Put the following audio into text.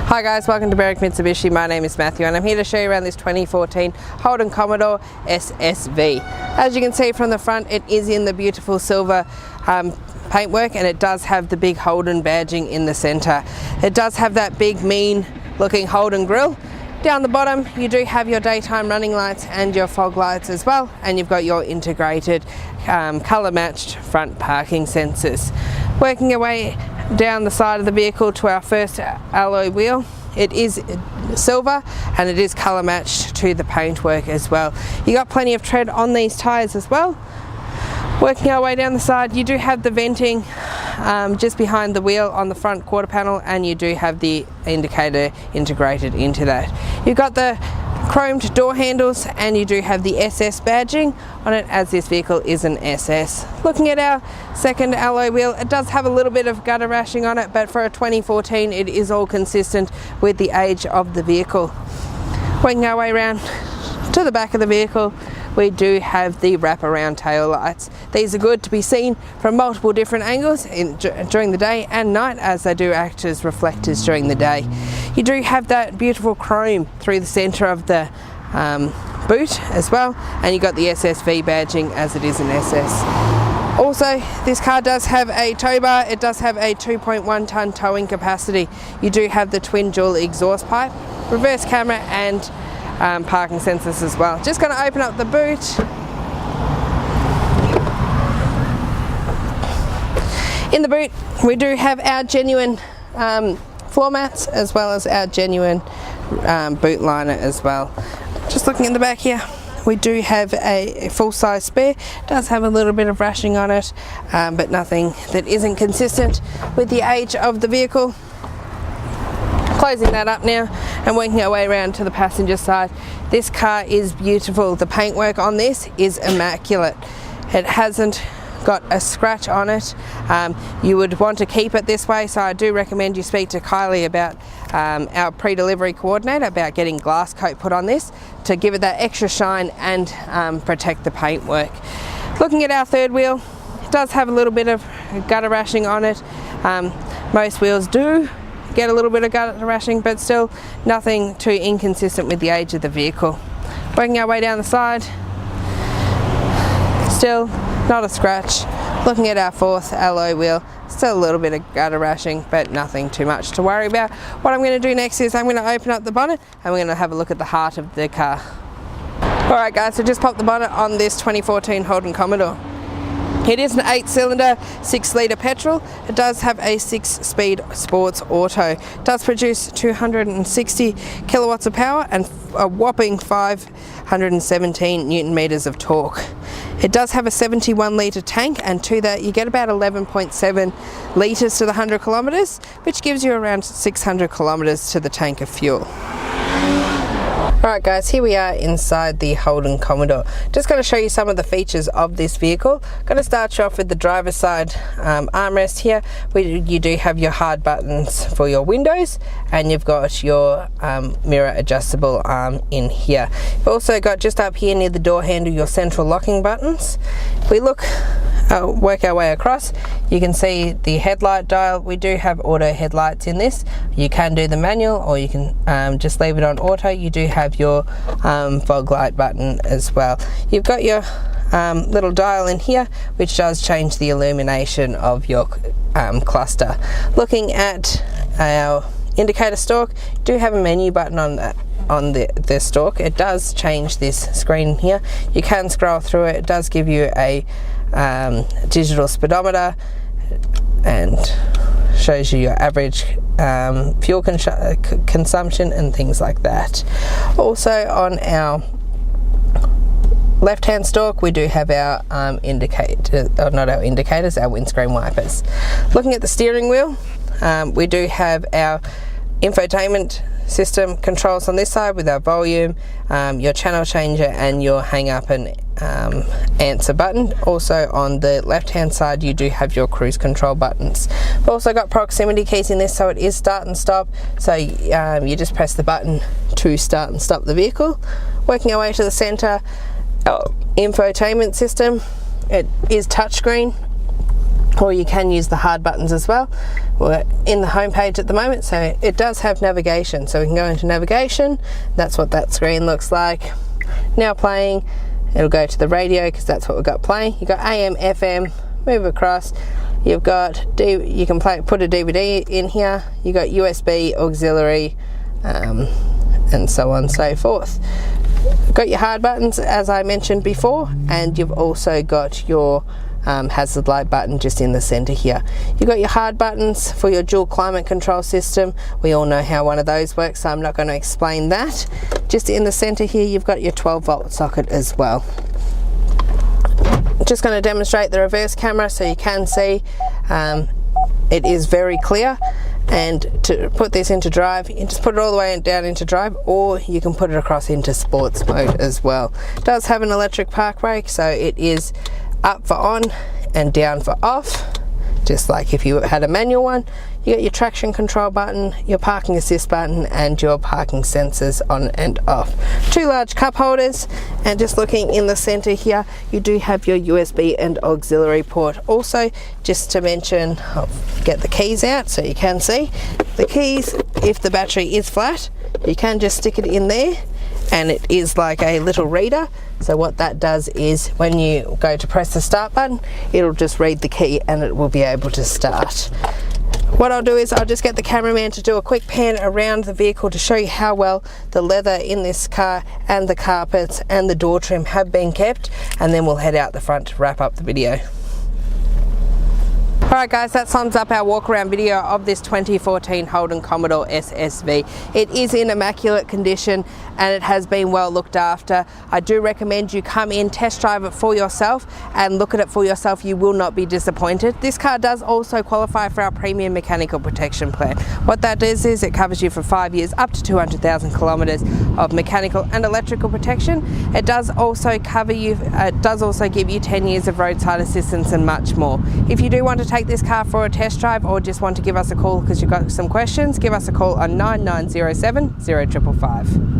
Hi guys, welcome to Berwick Mitsubishi. My name is Matthew and I'm here to show you around this 2014 Holden Commodore SSV. As you can see from the front, it is in the beautiful silver paintwork, and it does have the big Holden badging in the centre. It does have that big mean looking Holden grille. Down the bottom you do have your daytime running lights and your fog lights as well, and you've got your integrated colour matched front parking sensors. Working your way down the side of the vehicle to our first alloy wheel. It is silver and it is colour matched to the paintwork as well. You got plenty of tread on these tyres as well. Working our way down the side, you do have the venting just behind the wheel on the front quarter panel, and you do have the indicator integrated into that. You've got the chromed door handles and you do have the SS badging on it, as this vehicle is an SS. Looking at our second alloy wheel, it does have a little bit of gutter rashing on it, but for a 2014 it is all consistent with the age of the vehicle. Working our way around to the back of the vehicle, we do have the wraparound tail lights. These are good to be seen from multiple different angles during the day and night, as they do act as reflectors during the day. You do have that beautiful chrome through the centre of the boot as well, and you got the SSV badging as it is an SS. Also, this car does have a tow bar. It does have a 2.1 tonne towing capacity. You do have the twin dual exhaust pipe, reverse camera and parking sensors as well. Just going to open up the boot. In the boot we do have our genuine floor mats as well as our genuine boot liner as well. Just looking in the back here, we do have a full-size spare. It does have a little bit of rashing on it, but nothing that isn't consistent with the age of the vehicle. Closing that up now and working our way around to the passenger side. This car is beautiful. The paintwork on this is immaculate. It hasn't got a scratch on it. You would want to keep it this way, so I do recommend you speak to Kylie about our pre-delivery coordinator about getting glass coat put on this to give it that extra shine and protect the paintwork. Looking at our third wheel, it does have a little bit of gutter rashing on it. Most wheels do get a little bit of gutter rashing, but still nothing too inconsistent with the age of the vehicle. Working our way down the side, still not a scratch. Looking at our fourth alloy wheel, still a little bit of gutter rashing, but nothing too much to worry about. What I'm going to do next is I'm going to open up the bonnet and we're going to have a look at the heart of the car. Alright guys, so just popped the bonnet on this 2014 Holden Commodore. It is an 8-cylinder 6-litre petrol. It does have a 6-speed sports auto. It does produce 260 kilowatts of power and a whopping 517 newton meters of torque. It does have a 71-litre tank, and to that you get about 11.7 litres to the 100 kilometres, which gives you around 600 kilometres to the tank of fuel. Alright guys, here we are inside the Holden Commodore. Just going to show you some of the features of this vehicle. Going to start you off with the driver's side armrest here. You do have your hard buttons for your windows, and you've got your mirror adjustable arm in here. You've also got just up here near the door handle your central locking buttons. If we work our way across, you can see the headlight dial. We do have auto headlights in this. You can do the manual, or you can just leave it on auto. You do have your fog light button as well. You've got your little dial in here, which does change the illumination of your cluster. Looking at our indicator stalk, you do have a menu button on that. On the stalk, it does change this screen here. You can scroll through it. It does give you a digital speedometer and shows you your average fuel consumption and things like that. Also on our left hand stalk we do have our our windscreen wipers. Looking at the steering wheel, we do have our infotainment system controls on this side with our volume, your channel changer and your hang up and answer button. Also on the left hand side you do have your cruise control buttons. We've also got proximity keys in this, so it is start and stop, so you just press the button to start and stop the vehicle. Working our way to the center, our infotainment system, it is touchscreen. or you can use the hard buttons as well. We're in the home page at the moment, so it does have navigation, so we can go into navigation. That's what that screen looks like. Now playing, it'll go to the radio because that's what we've got playing. You've got AM, FM, move across. You've got, you can put a DVD in here. You've got USB, auxiliary, and so on and so forth. You've got your hard buttons as I mentioned before, and you've also got your hazard light button just in the center here. You've got your hard buttons for your dual climate control system. We all know how one of those works, so I'm not going to explain that. Just in the center here, you've got your 12-volt socket as well. Just going to demonstrate the reverse camera so you can see it is very clear. And to put this into drive, you can just put it all the way down into drive, or you can put it across into sports mode as well. It does have an electric park brake, so it is up for on and down for off, just like if you had a manual one. You got your traction control button, your parking assist button, and your parking sensors on and off. 2 large cup holders, and just looking in the center here, you do have your USB and auxiliary port. Also, just to mention, I'll get the keys out so you can see. The keys, if the battery is flat, you can just stick it in there, and it is like a little reader. So what that does is when you go to press the start button, it'll just read the key and it will be able to start. What I'll do is I'll just get the cameraman to do a quick pan around the vehicle to show you how well the leather in this car and the carpets and the door trim have been kept, and then we'll head out the front to wrap up the video. Alright guys, that sums up our walk around video of this 2014 Holden Commodore SSV. It is in immaculate condition and it has been well looked after. I do recommend you come in, test drive it for yourself and look at it for yourself. You will not be disappointed. This car does also qualify for our premium mechanical protection plan. What that does is it covers you for 5 years, up to 200,000 kilometres of mechanical and electrical protection. It does also cover you, it does also give you 10 years of roadside assistance and much more. If you do want to take this car for a test drive or just want to give us a call because you've got some questions, give us a call on 9907 0555.